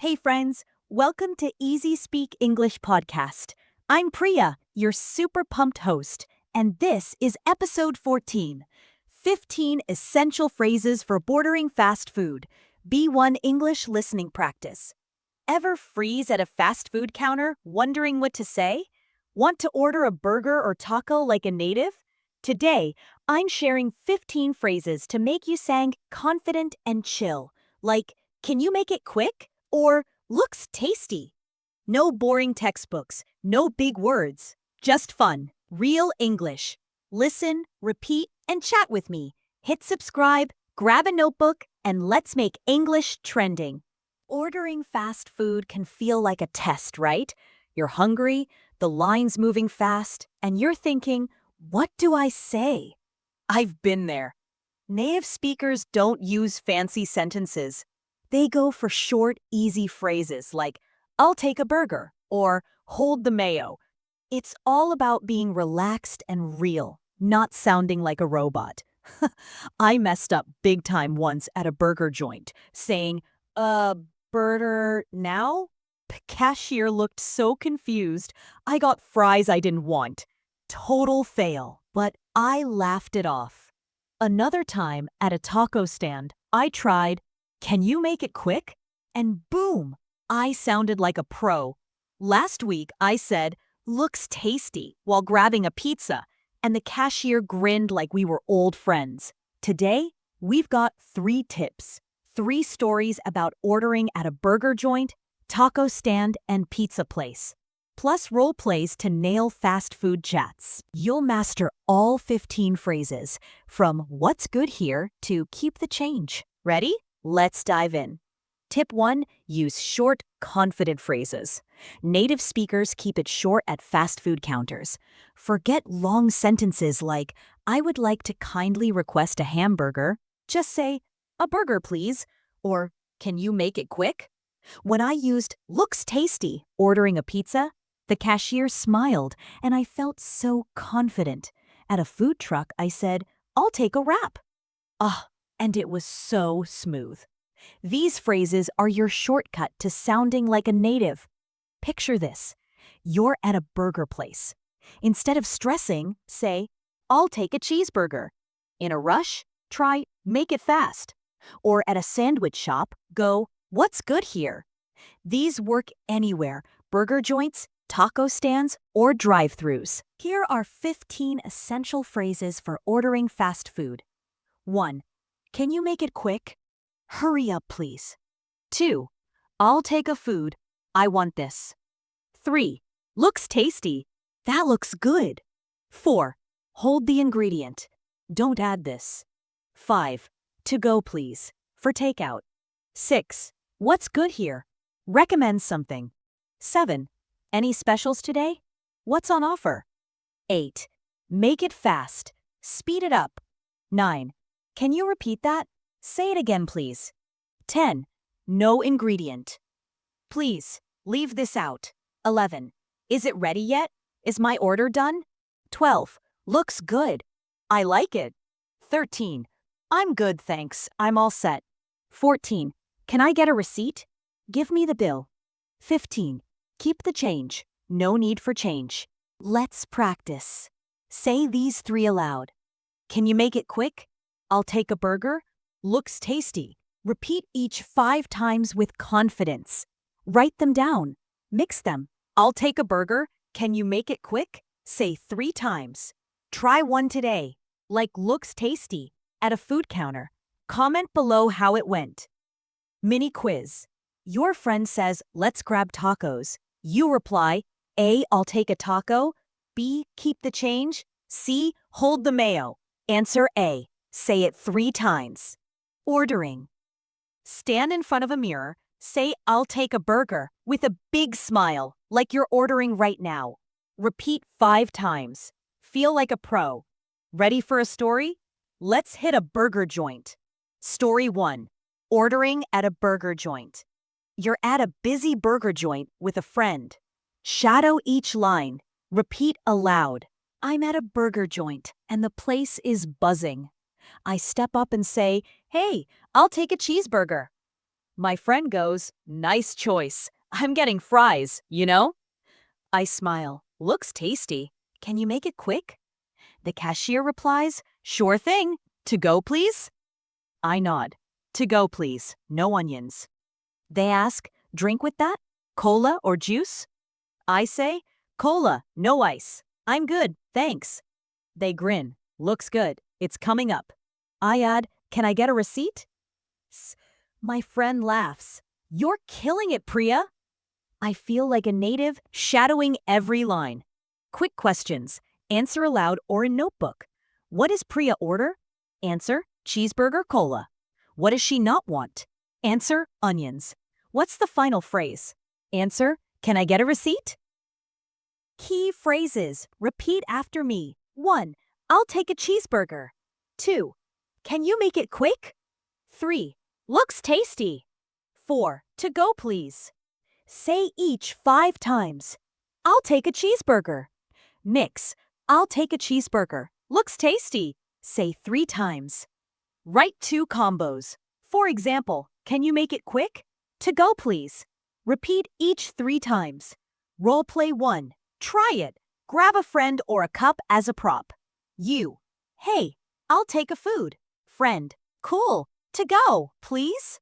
Hey friends, welcome to Easy Speak English podcast. I'm Priya, your super pumped host, and this is episode 14. 15 essential phrases for ordering fast food. B1 English listening practice. Ever freeze at a fast food counter wondering what to say? Want to order a burger or taco like a native? Today, I'm sharing 15 phrases to make you sound confident and chill, like, can you make it quick? Or looks tasty. No boring textbooks, no big words, just fun, real English. Listen, repeat, and chat with me. Hit subscribe, grab a notebook, and let's make English trending. Ordering fast food can feel like a test, right? You're hungry, the line's moving fast, and you're thinking, what do I say? I've been there. Native speakers don't use fancy sentences. They go for short, easy phrases like, I'll take a burger, or hold the mayo. It's all about being relaxed and real, not sounding like a robot. I messed up big time once at a burger joint, saying, burger now? The cashier looked so confused, I got fries I didn't want. Total fail, but I laughed it off. Another time, at a taco stand, I tried, can you make it quick? And boom, I sounded like a pro. Last week, I said, looks tasty, while grabbing a pizza, and the cashier grinned like we were old friends. Today, we've got 3 tips, 3 stories about ordering at a burger joint, taco stand, and pizza place. Plus role plays to nail fast food chats. You'll master all 15 phrases, from what's good here to keep the change. Ready? Let's dive in. Tip 1. Use short, confident phrases. Native speakers keep it short at fast food counters. Forget long sentences like, I would like to kindly request a hamburger. Just say, a burger please, or can you make it quick? When I used looks tasty ordering a pizza, the cashier smiled and I felt so confident. At a food truck, I said, I'll take a wrap. And it was so smooth. These phrases are your shortcut to sounding like a native. Picture this. You're at a burger place. Instead of stressing, say, I'll take a cheeseburger. In a rush, try, make it fast. Or at a sandwich shop, go, what's good here? These work anywhere, burger joints, taco stands, or drive-thrus. Here are 15 essential phrases for ordering fast food. 1. Can you make it quick? Hurry up, please. 2. I'll take a food. I want this. 3. Looks tasty. That looks good. 4. Hold the ingredient. Don't add this. 5. To go, please. For takeout. 6. What's good here? Recommend something. 7. Any specials today? What's on offer? 8. Make it fast. Speed it up. 9. Can you repeat that? Say it again, please. 10. No ingredient. Please, leave this out. 11. Is it ready yet? Is my order done? 12. Looks good. I like it. 13. I'm good, thanks. I'm all set. 14. Can I get a receipt? Give me the bill. 15. Keep the change. No need for change. Let's practice. Say these 3 aloud. Can you make it quick? I'll take a burger. Looks tasty. Repeat each 5 times with confidence. Write them down. Mix them. I'll take a burger. Can you make it quick? Say 3 times. Try one today. Like looks tasty. At a food counter. Comment below how it went. Mini quiz. Your friend says, let's grab tacos. You reply, A, I'll take a taco. B, keep the change. C, hold the mayo. Answer A. Say it 3 times. Ordering. Stand in front of a mirror. Say, I'll take a burger, with a big smile, like you're ordering right now. Repeat 5 times. Feel like a pro. Ready for a story? Let's hit a burger joint. Story 1. Ordering at a burger joint. You're at a busy burger joint with a friend. Shadow each line. Repeat aloud. I'm at a burger joint, and the place is buzzing. I step up and say, hey, I'll take a cheeseburger. My friend goes, "Nice choice. I'm getting fries, you know?" I smile. "Looks tasty. Can you make it quick?" The cashier replies, "Sure thing. To go, please?" I nod. "To go, please. No onions." They ask, "Drink with that? Cola or juice?" I say, "Cola, no ice. I'm good, thanks." They grin. "Looks good. It's coming up." I add, "Can I get a receipt?" My friend laughs. "You're killing it, Priya." I feel like a native, shadowing every line. Quick questions. Answer aloud or in notebook. What does Priya order? Answer, cheeseburger cola. What does she not want? Answer, onions. What's the final phrase? Answer, can I get a receipt? Key phrases. Repeat after me. 1. I'll take a cheeseburger. 2. Can you make it quick? 3. Looks tasty. 4. To go, please. Say each 5 times. I'll take a cheeseburger. Mix. I'll take a cheeseburger. Looks tasty. Say 3 times. Write 2 combos. For example, can you make it quick? To go, please. Repeat each 3 times. Role play 1. Try it. Grab a friend or a cup as a prop. You. Hey, I'll take a food. Friend. Cool. To go, please?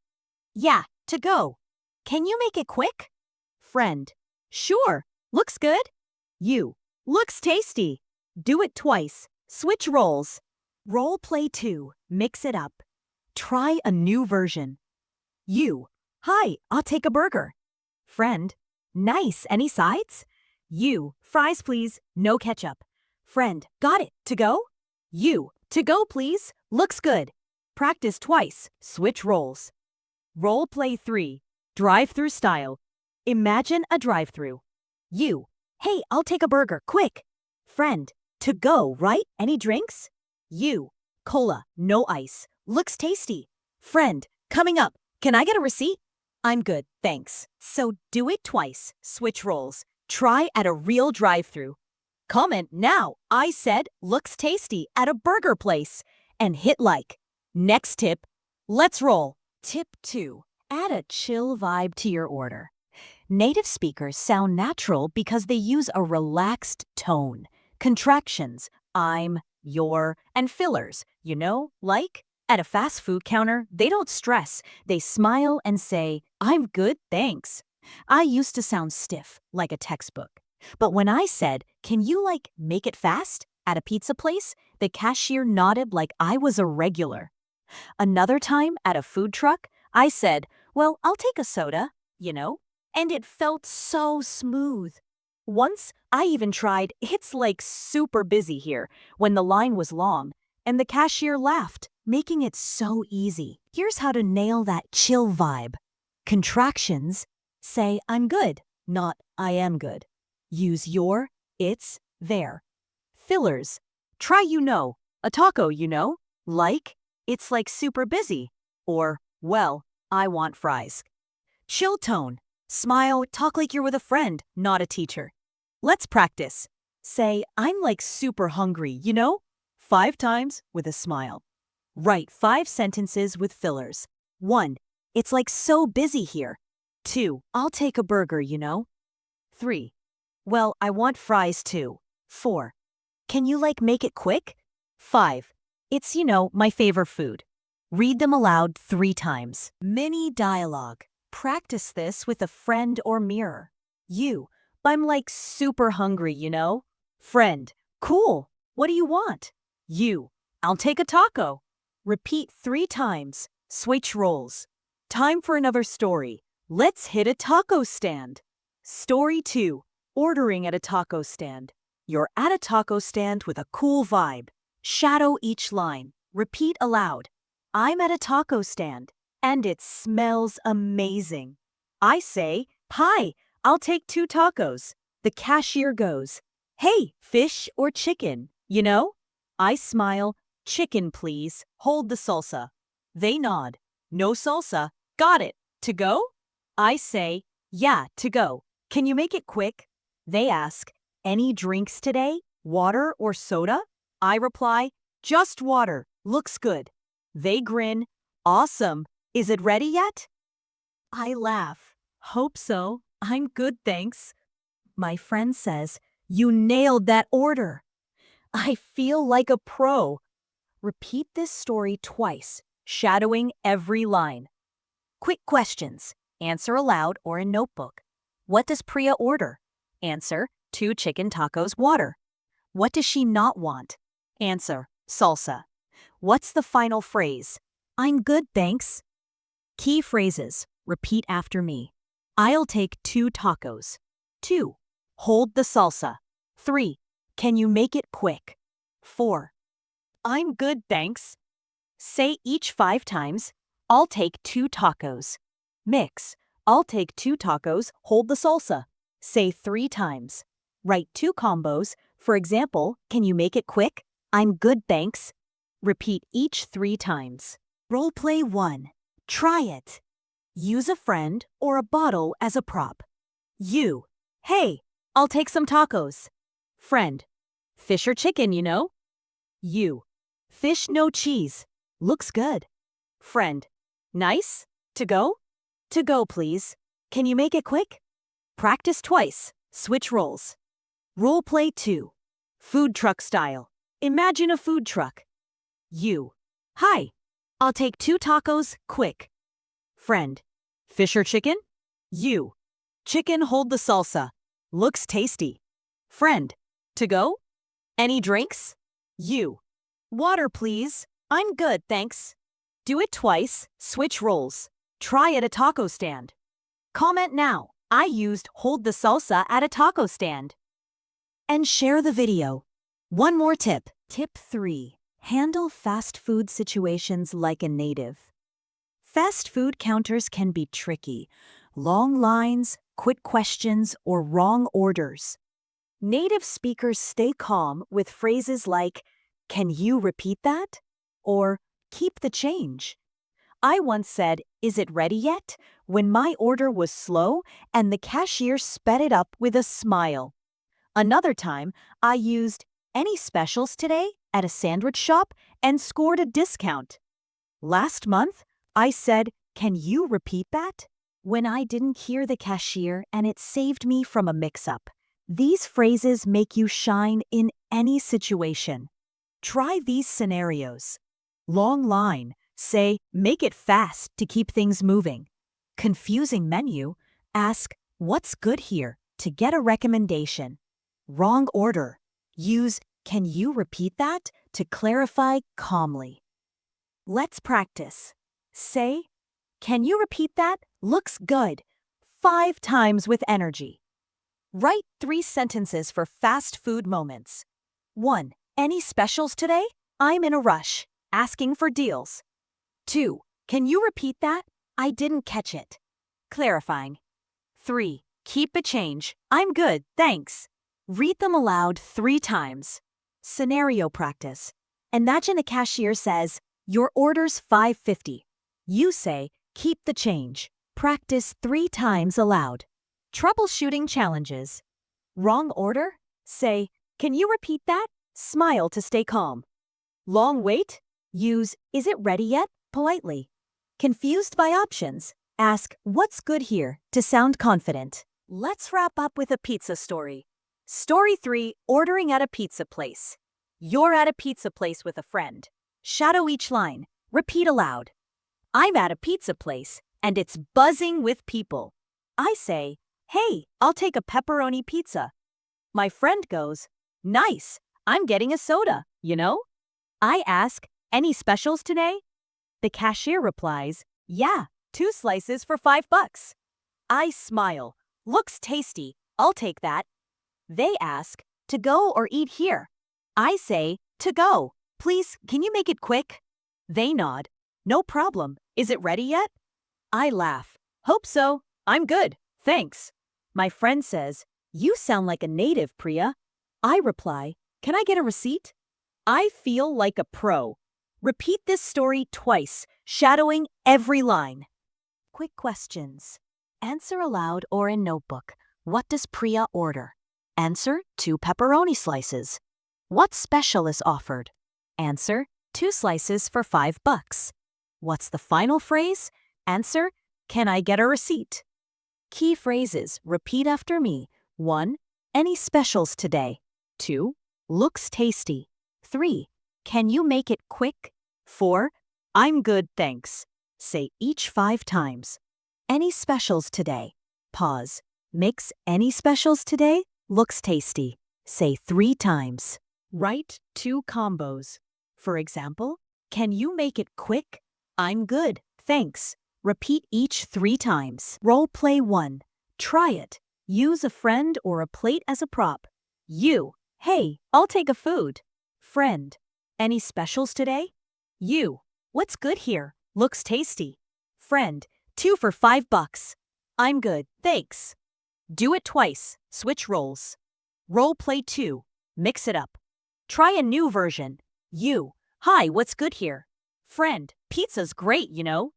Yeah, to go. Can you make it quick? Friend. Sure. Looks good. You. Looks tasty. Do it twice. Switch roles. Role play 2. Mix it up. Try a new version. You. Hi, I'll take a burger. Friend. Nice. Any sides? You. Fries, please. No ketchup. Friend. Got it. To go? You. To go, please. Looks good. Practice twice. Switch roles. Role play 3. Drive-through style. Imagine a drive-through. You. Hey, I'll take a burger, quick. Friend. To go, right? Any drinks? You. Cola, no ice. Looks tasty. Friend. Coming up. Can I get a receipt? I'm good, thanks. So do it twice. Switch roles. Try at a real drive-through. Comment now. I said looks tasty at a burger place. And hit like. Next tip. Let's roll. Tip 2. Add a chill vibe to your order. Native speakers sound natural because they use a relaxed tone. Contractions, I'm, your, and fillers, like at a fast food counter, they don't stress. They smile and say, I'm good, thanks. I used to sound stiff, like a textbook. But when I said, can you make it fast? At a pizza place, the cashier nodded like I was a regular. Another time, at a food truck, I said, well, I'll take a soda, and it felt so smooth. Once, I even tried, it's super busy here, when the line was long, and the cashier laughed, making it so easy. Here's how to nail that chill vibe. Contractions, say I'm good, not I am good. Use your, it's, there. Fillers, try a taco like, it's super busy, or, well, I want fries. Chill tone, smile, talk like you're with a friend, not a teacher. Let's practice. Say, I'm super hungry, 5 times with a smile. Write 5 sentences with fillers. 1. It's so busy here. 2. I'll take a burger, 3. Well, I want fries too. 4. Can you make it quick? 5. It's, my favorite food. Read them aloud 3 times. Mini dialogue. Practice this with a friend or mirror. You. I'm super hungry, Friend. Cool. What do you want? You. I'll take a taco. Repeat 3 times. Switch roles. Time for another story. Let's hit a taco stand. Story 2. Ordering at a taco stand. You're at a taco stand with a cool vibe. Shadow each line. Repeat aloud. I'm at a taco stand, and it smells amazing. I say, hi, I'll take 2 tacos. The cashier goes, hey, fish or chicken, I smile, chicken please, hold the salsa. They nod, no salsa, got it, to go? I say, yeah, to go. Can you make it quick? They ask, any drinks today? Water or soda? I reply, just water, looks good. They grin, awesome. Is it ready yet? I laugh. Hope so. I'm good, thanks. My friend says, you nailed that order. I feel like a pro. Repeat this story twice, shadowing every line. Quick questions. Answer aloud or in notebook. What does Priya order? Answer, 2 chicken tacos, water. What does she not want? Answer, salsa. What's the final phrase? I'm good, thanks. Key phrases. Repeat after me. I'll take 2 tacos. 2. Hold the salsa. 3. Can you make it quick? 4. I'm good, thanks. Say each 5 times. I'll take 2 tacos. Mix. I'll take 2 tacos, hold the salsa. Say 3 times. Write 2 combos. For example, can you make it quick? I'm good, thanks. Repeat each 3 times. Role play 1. Try it. Use a friend or a bottle as a prop. You. Hey, I'll take some tacos. Friend. Fish or chicken, you know? You. Fish, no cheese. Looks good. Friend. Nice? To go? To go, please. Can you make it quick? Practice twice. Switch roles. Role play 2. Food truck style. Imagine a food truck. You. Hi. I'll take 2 tacos, quick. Friend. Fish or chicken? You. Chicken, hold the salsa. Looks tasty. Friend. To go? Any drinks? You. Water, please. I'm good, thanks. Do it twice. Switch roles. Try at a taco stand. Comment now. I used hold the salsa at a taco stand. And share the video. One more tip. Tip 3. Handle fast food situations like a native. Fast food counters can be tricky. Long lines, quick questions, or wrong orders. Native speakers stay calm with phrases like, can you repeat that? Or, keep the change. I once said, is it ready yet? When my order was slow and the cashier sped it up with a smile. Another time, I used, any specials today at a sandwich shop and scored a discount. Last month, I said, can you repeat that? When I didn't hear the cashier and it saved me from a mix-up. These phrases make you shine in any situation. Try these scenarios. Long line. Say, make it fast to keep things moving. Confusing menu. Ask, what's good here to get a recommendation. Wrong order. Use, can you repeat that to clarify calmly. Let's practice. Say, can you repeat that? Looks good. 5 times with energy. Write 3 sentences for fast food moments. 1. Any specials today? I'm in a rush. Asking for deals. 2. Can you repeat that? I didn't catch it. Clarifying. 3. Keep the change. I'm good, thanks. Read them aloud 3 times. Scenario practice. Imagine a cashier says, your order's $5.50. You say, keep the change. Practice 3 times aloud. Troubleshooting challenges. Wrong order? Say, can you repeat that? Smile to stay calm. Long wait? Use, is it ready yet? Politely. Confused by options? Ask, what's good here? To sound confident. Let's wrap up with a pizza story. Story 3, ordering at a pizza place. You're at a pizza place with a friend. Shadow each line. Repeat aloud. I'm at a pizza place, and it's buzzing with people. I say, hey, I'll take a pepperoni pizza. My friend goes, nice, I'm getting a soda, you know? I ask, any specials today? The cashier replies, yeah, 2 slices for $5. I smile, looks tasty, I'll take that. They ask, to go or eat here? I say, to go. Please, can you make it quick? They nod, no problem. Is it ready yet? I laugh, hope so. I'm good, thanks. My friend says, you sound like a native, Priya. I reply, can I get a receipt? I feel like a pro. Repeat this story twice, shadowing every line. Quick questions. Answer aloud or in notebook. What does Priya order? Answer, 2 pepperoni slices. What special is offered? Answer, 2 slices for $5. What's the final phrase? Answer, Can I get a receipt? Key phrases. Repeat after me. 1. Any specials today? 2. Looks tasty. 3. Can you make it quick? 4. I'm good, thanks. Say each 5 times. Any specials today? Pause. Mix any specials today? Looks tasty. Say 3 times. Write 2 combos. For example, can you make it quick? I'm good, thanks. Repeat each 3 times. Role play 1. Try it. Use a friend or a plate as a prop. You. Hey, I'll take a food. Friend. Any specials today? You. What's good here? Looks tasty. Friend. 2 for $5. I'm good, thanks. Do it twice. Switch roles. Role play 2. Mix it up. Try a new version. You. Hi, what's good here? Friend. Pizza's great, you know.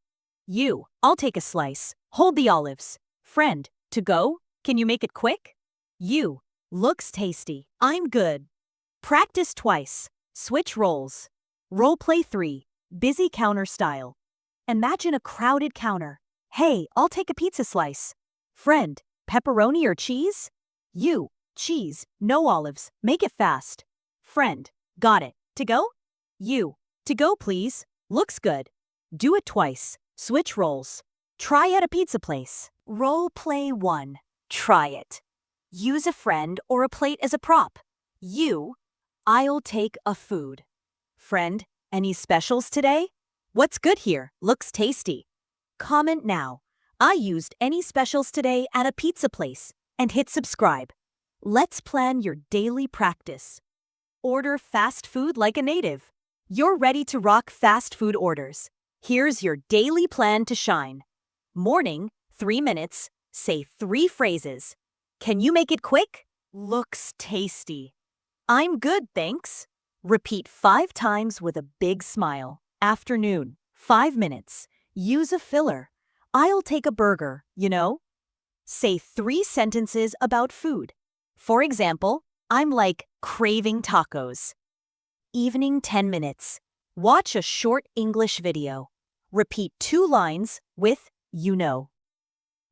You. I'll take a slice. Hold the olives. Friend. To go? Can you make it quick? You. Looks tasty. I'm good. Practice twice. Switch roles. Role play 3. Busy counter style. Imagine a crowded counter. Hey, I'll take a pizza slice. Friend. Pepperoni or cheese? You. Cheese. No olives. Make it fast. Friend. Got it. To go? You. To go, please. Looks good. Do it twice. Switch roles. Try at a pizza place. Role play 1. Try it. Use a friend or a plate as a prop. You. I'll take a food. Friend. Any specials today? What's good here? Looks tasty. Comment now. I used any specials today at a pizza place and hit subscribe. Let's plan your daily practice. Order fast food like a native. You're ready to rock fast food orders. Here's your daily plan to shine. Morning, 3 minutes. Say 3 phrases. Can you make it quick? Looks tasty. I'm good, thanks. Repeat 5 times with a big smile. Afternoon, 5 minutes. Use a filler. I'll take a burger, you know. Say 3 sentences about food. For example, I'm like craving tacos. Evening, 10 minutes. Watch a short English video. Repeat 2 lines with you know.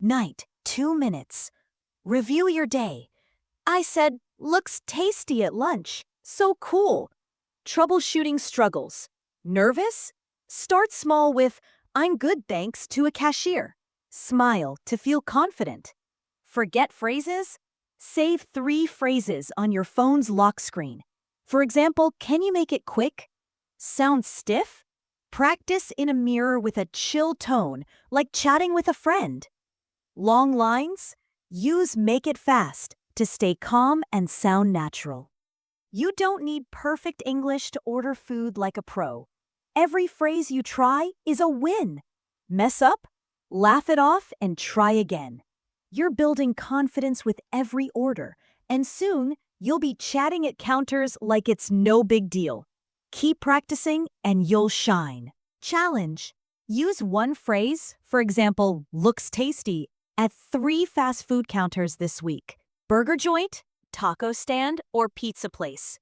Night, 2 minutes. Review your day. I said, looks tasty at lunch. So cool. Troubleshooting struggles. Nervous? Start small with, I'm good thanks to a cashier. Smile to feel confident. Forget phrases? Save 3 phrases on your phone's lock screen. For example, can you make it quick? Sound stiff? Practice in a mirror with a chill tone, like chatting with a friend. Long lines? Use make it fast to stay calm and sound natural. You don't need perfect English to order food like a pro. Every phrase you try is a win. Mess up, laugh it off, and try again. You're building confidence with every order, and soon you'll be chatting at counters like it's no big deal. Keep practicing and you'll shine. Challenge. Use one phrase, for example, looks tasty, at 3 fast food counters this week. Burger joint, taco stand, or pizza place.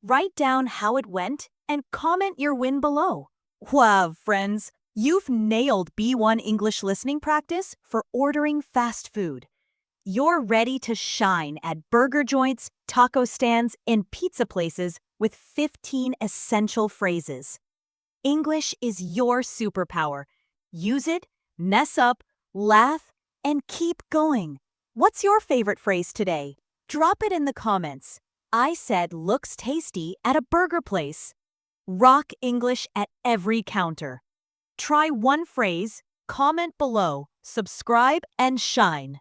Write down how it went and comment your win below. Wow, friends, you've nailed B1 English listening practice for ordering fast food. You're ready to shine at burger joints, taco stands, and pizza places with 15 essential phrases. English is your superpower. Use it, mess up, laugh, and keep going. What's your favorite phrase today? Drop it in the comments. I said looks tasty at a burger place. Rock English at every counter. Try one phrase, comment below, subscribe, and shine.